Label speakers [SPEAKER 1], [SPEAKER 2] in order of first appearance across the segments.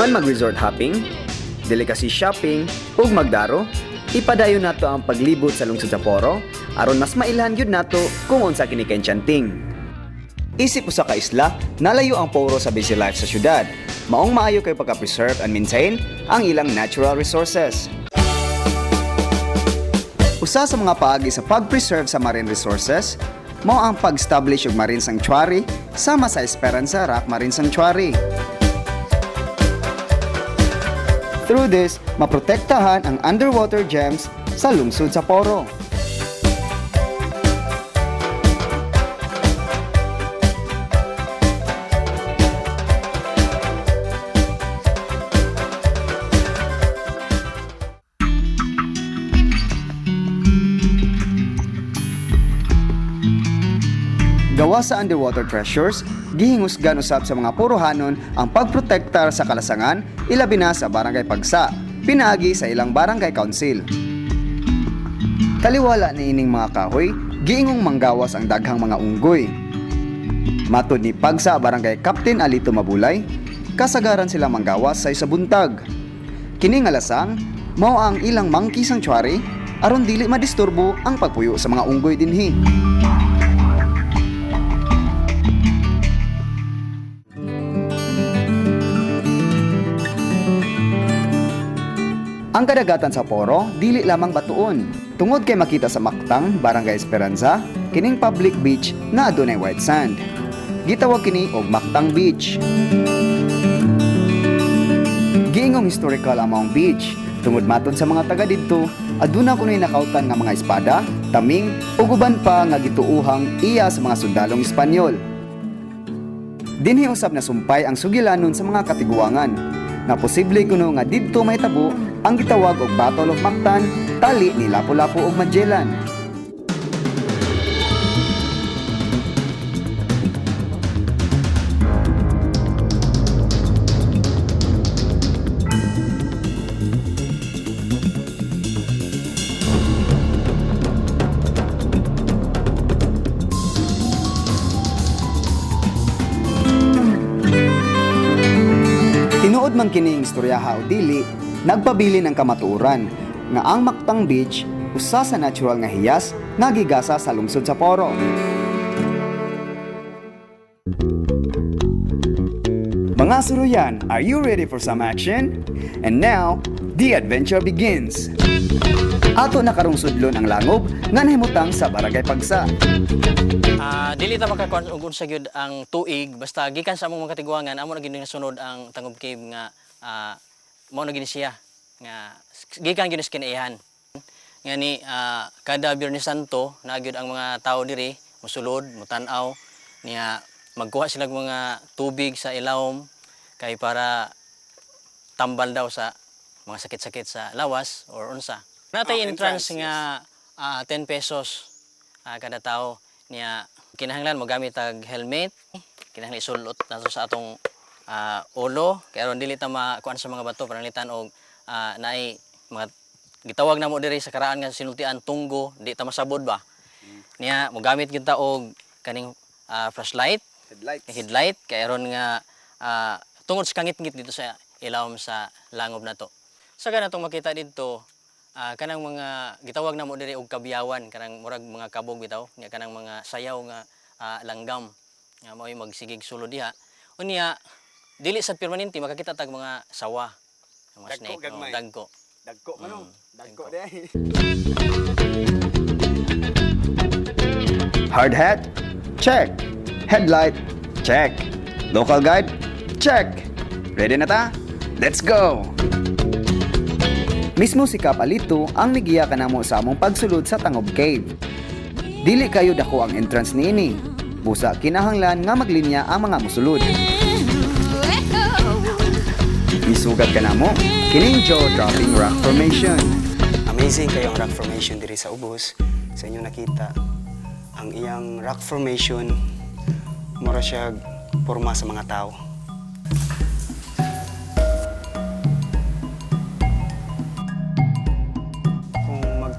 [SPEAKER 1] Human mag-resort hopping, delicacy shopping, ug magdaro, ipadayon nato ang paglibot sa lungsod sa Poro aron mas mailhan gyud nato kung unsa kini kay enchanting. Isip usa ka isla, nalayo ang Poro sa busy life sa syudad. Maong maayo kay pagka-preserve and maintain ang ilang natural resources. Usa sa mga paagi sa pag-preserve sa marine resources mao ang pag-establish og marine sanctuary sama sa Esperanza Rock Marine Sanctuary. Through this, maprotektahan ang underwater gems sa lungsod sa Poro. Gawa sa underwater treasures, gihingusgan usab sa mga Porohanon ang pagprotektar sa kalasangan, ilabi na sa Barangay Pagsa, pinaagi sa ilang Barangay Council. Taliwala ni ining mga kahoy, giingong manggawas ang daghang mga unggoy. Matud ni Pagsa Barangay Captain Alito Mabulay, kasagaran sila manggawas sa isabuntag. Kini nga lasang, mao ang ilang monkey sanctuary aron dili madisturbo ang pagpuyo sa mga unggoy dinhi. Ang kadagatan sa Poro, dili lamang batuon. Tungod kay makita sa Mactang, Barangay Esperanza, kining public beach na adunay white sand. Gitawag kini og Mactang Beach. Giingong historical ang maong beach. Tungod matud sa mga taga didto, aduna kunoy nakautan nga mga espada, taming, ug uban pa nga gituuhang iya sa mga sundalong Espanyol. Dinhi usab na sumpay ang sugilanon sa mga katiguangan. Na posible kuno nga didto mahitabo ang gitawag og Battle of Mactan, tali ni Lapu-Lapu ug Magellan. Tinuod man kining istoryaha o dili, nagpabilin ang kamatuoran nga ang Mactang Beach usa sa natural nga hiyas nga gigasa sa lungsod sa Poro. Mga suruyan, are you ready for some action? And now, the adventure begins. Ato na karong sudlon ang langob nga nahimutang sa Barangay Pagsa.
[SPEAKER 2] Dili ta makakuan og unsa gyud ang tuig basta gikan sa among mga katiguangan amo na gid nasunod ang Tangob Cave nga mao na gid siya nga gikan gyud sa kinaihan. Nga ni kada Biyernes Santo na gyud ang mga tao diri mosulod, motan-aw niya magkuha sila og mga tubig sa ilawom kay para tambal daw sa mga sakit-sakit sa lawas or unsa. Natay entrance nga 10 pesos kada tao niya kinahanglan magamit tag helmet, kinahanglan isulot nato sa atong ulo kay aron dili ta makuan sa mga bato panalitan og naay mga gitawag namo diri sa karaan nga sinultian tunggo, di ta masabod ba. Niya mogamit gyud ta og kaning flashlight, headlight kay aron nga tungod sa kangit-ngit dito sa ilawom sa langob nato. Sa kanatong makita dito kanang mga gitawag namo diri og kabiyawan kanang murag mga kabog bitaw nya kanang mga sayaw nga langgam nga mao'y magsigig sulod diha unya dili sad permanente makakita tag mga sawa mga snake dagko manong dagko dai.
[SPEAKER 1] Hard hat? Check. Headlight? Check. Local guide? Check. Ready na ta? Let's go! Mismo si Kap Alito ang nigiya kanamo sa among pagsulod sa Tangob Cave. Dili kayo dako ang entrance niini. Busa kinahanglan nga maglinya ang mga mosulod. Isugad kanamo kining jaw-dropping rock formation.
[SPEAKER 3] Amazing kayo ang rock formation diri sa ubos. Sa inyo nakita ang iyang rock formation mura siya porma sa mga tao.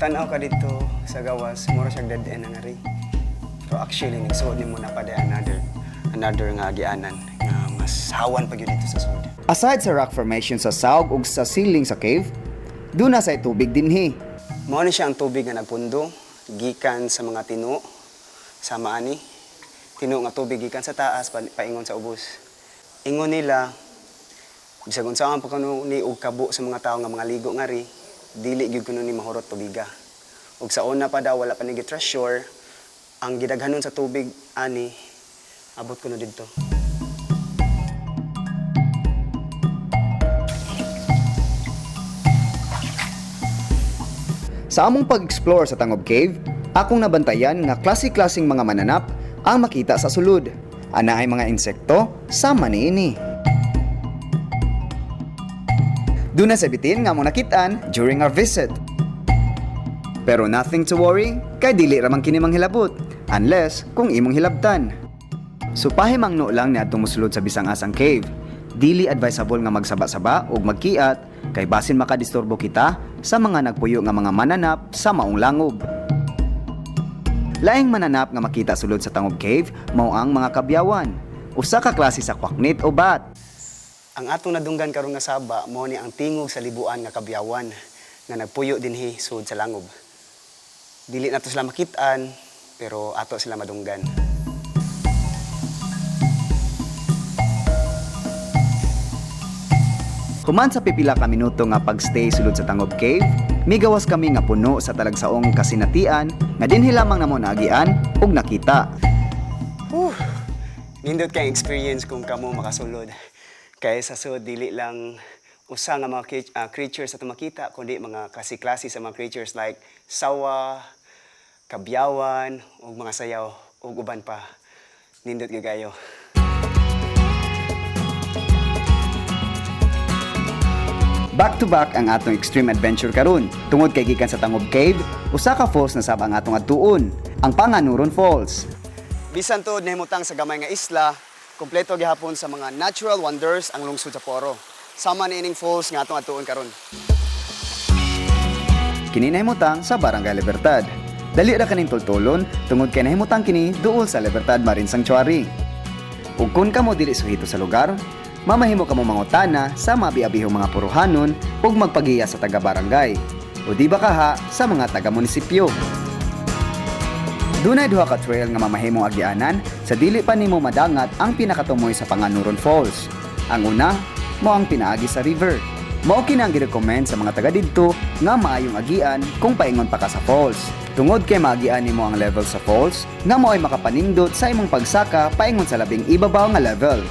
[SPEAKER 3] Tanaw ka dito sa gawas, mura siya dead end na rin. Pero actually, nagsuod ni mo na pa another nga agianan nga mas mas hawan pa gyud dito sa sud.
[SPEAKER 1] Aside sa rock formation sa sawg ug sa ceiling sa cave, duna say tubig dinhi.
[SPEAKER 3] Mao ni siya ang tubig nga nagpundo gikan sa mga tino sa maani. Tino nga tubig gikan sa taas paingon sa ubos. Ingon nila bisag unsa man pa kuno ni og kabo sa mga tawo nga mga ligo nga ri, dili gyud kuno ni mahurot tubiga. Ug sa una pa daw wala pa ni treasure, ang gidaghanon sa tubig ani abot kuno didto.
[SPEAKER 1] Sa among pag-explore sa Tangob Cave, akong nabantayan nga klase-klaseng mga mananap ang makita sa sulod. Ana ay mga insekto sama niini. Duna sa bitin nga mong nakitaan during our visit. Pero nothing to worry, kay dili ramang kini manghilabot unless kung imong hilabtan. Supahimangno lang ni adtong mosulod sa bisang-asang cave. Dili advisable nga magsaba-saba o magkiat kay basin makadisturbo kita sa mga nagpuyo nga mga mananap sa maong langob. Laing mananap nga makita sulod sa Tangob Cave mao ang mga kabyawan, usa ka klase sa kwaknit o bat.
[SPEAKER 3] Ang atong nadunggan karon nga saba mao ni ang tingog sa libuan nga kabyawan nga nagpuyo dinhi sud sa langob. Dili nato sila makit-an pero ato sila madunggan.
[SPEAKER 1] Human sa pipila ka minuto nga pagstay sulod sa Tangob Cave, migawas kami nga puno sa talagsaong kasinatian nga dinhi lamang namo naagian ug nakita.
[SPEAKER 3] Nindot kay experience kung kamo makasulod. Kay sa sud dili lang usa nga mga creatures sa makita kundi mga klase-klase sa mga creatures like sawa, kabyawan, ug mga sayaw ug uban pa. Nindot gyud kayo.
[SPEAKER 1] Back to back ang atong extreme adventure karon. Tungod kay gikan sa Tangob Cave, usa ka falls na sab ang atong adtuon, ang Panganuron Falls.
[SPEAKER 3] Bisan to nahimutang sa gamay nga isla, kompleto gihapon sa mga natural wonders ang lungsod sa Poro. Sama ni ining falls nga atong adtuon karon.
[SPEAKER 1] Kini nahimutang sa Barangay Libertad. Dali ra kaning tultulon tungod kay nahimutang kini duol sa Libertad Marine Sanctuary. Ug kun kamo dili suhito sa lugar, mamahimo kamo mangutana sa mabi-abihong mga puruhanon ug magpagiya sa taga-barangay o di ba kaha sa mga taga-munisipyo. Dunay duha ka trail nga mamahimong agianan sa dili pa nimo madangat ang pinakatumoy sa Panganuron Falls. Ang una, mao ang pinaagi sa river. Mao kini ang girecommend sa mga taga didto nga maayong agian kung paingon pa ka sa falls. Tungod kay maagian nimo ang level sa falls, nga mao ay makapanindot sa imong pagsaka paingon sa labing ibabaw nga level.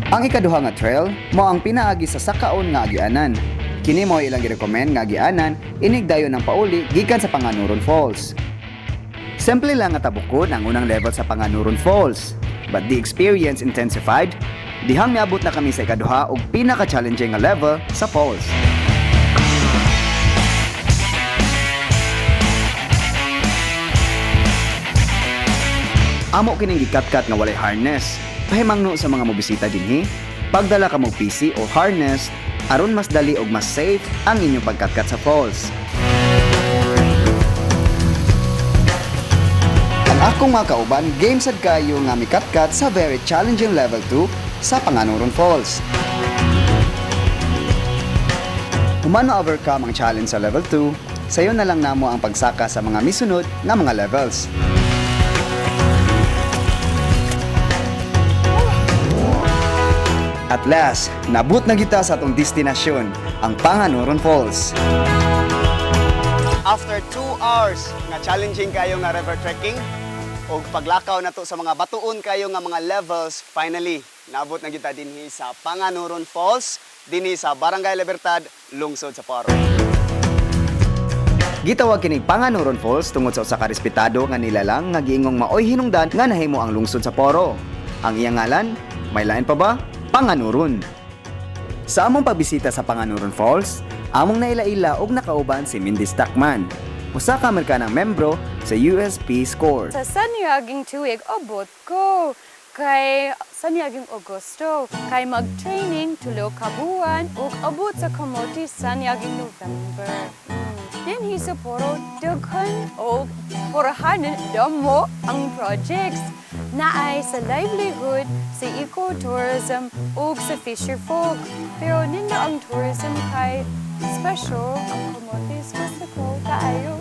[SPEAKER 1] Ang ikaduha nga trail mao ang pinaagi sa sakaon nga agianan. Kini mao ilang girecommend nga agianan inig dayon ng pauli gikan sa Panganuron Falls. Simple lang nga tabukod ang unang level sa Panganuron Falls, but the experience intensified. Dihang niabot na kami sa ikaduha ug pinaka-challenging nga level sa falls. Amo kining gikat-kat nga walay harness. Pahimangno sa mga mobisita dinhi, pagdala ka mong PC o harness aron mas dali ug mas safe ang inyong pagkat-kat sa falls. Ang akong mga kauban, game sad kayo nga mikat-kat sa very challenging level 2 sa Panganuron Falls. Human ma-overcome ang challenge sa level 2, sayo na lang namo ang pagsaka sa mga misunod na mga levels. At last, nabut na kita sa atong destinasyon, ang Panganuron Falls.
[SPEAKER 3] After 2 hours nga challenging kayo nga river trekking o paglakaw na to sa mga batuon kayo nga mga levels, finally, naabot na kita dinhi sa Panganuron Falls, dinhi sa Barangay Libertad, lungsod sa Paro.
[SPEAKER 1] Gitawag kining Panganuron Falls tungod sa usa ka respetado nga nilalang nga giingong maoy hinungdan nga nahimo ang lungsod sa Poro. Ang iyang ngalan, may lain pa ba? Panganuron. Sa among pagbisita sa Panganuron Falls, among naila-ila og nakauban si Mindy Stockman, usa ka Amerikanang membro sa US Peace Corps.
[SPEAKER 4] Sa sanyaging tuig, abot ko. Kay sanyaging Agosto, kay mag-training tulo ka buwan ug abot sa kamote sanyaging November. Dinhi sa Poro, daghan o porahanan damo ang projects naay sa livelihood, sa ecotourism o sa fisher folk. Pero ninyo ang tourism kay special ang Camotes Festival kaayo.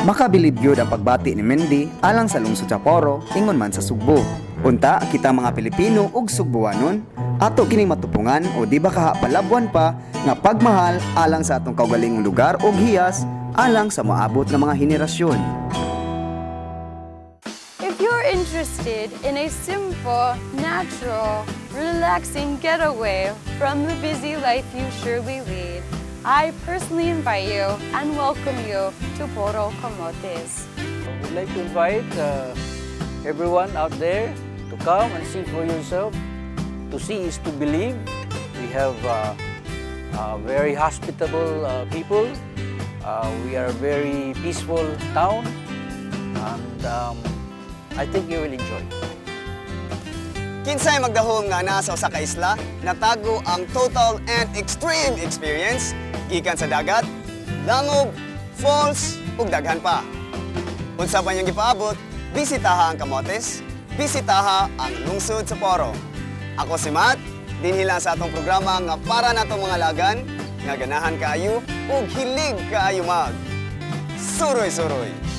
[SPEAKER 1] Makabilib gyud ang pagbati ni Mendy alang sa lungsod sa Poro ingon man sa Sugbo. Unta kita mga Pilipino ug Sugbuanon ato kining matupungan o di ba kaha palabuan pa nga pagmahal alang sa atong kaugalingong lugar ug hiyas alang sa moabot nga mga henerasyon.
[SPEAKER 4] If you're interested in a simple, natural, relaxing getaway from the busy life you surely lead, I personally invite you and welcome you to Poro Camotes.
[SPEAKER 5] We'd like to invite everyone out there to come and see for yourself. To see is to believe. We have very hospitable people. We are a very peaceful town, and I think you will enjoy.
[SPEAKER 3] Kinsay magdahom nga nasa usa ka isla, natago ang total and extreme experience gikan sa dagat, langob, falls ug daghan pa. Unsa pa niyong gipaabot, bisitaha ang Camotes, bisitaha ang lungsod sa Poro. Ako si Matt, dinhi lang sa atong programa nga para natong mga lagan nga ganahan kaayo ug hilig kaayo mag. Suroy-suroy!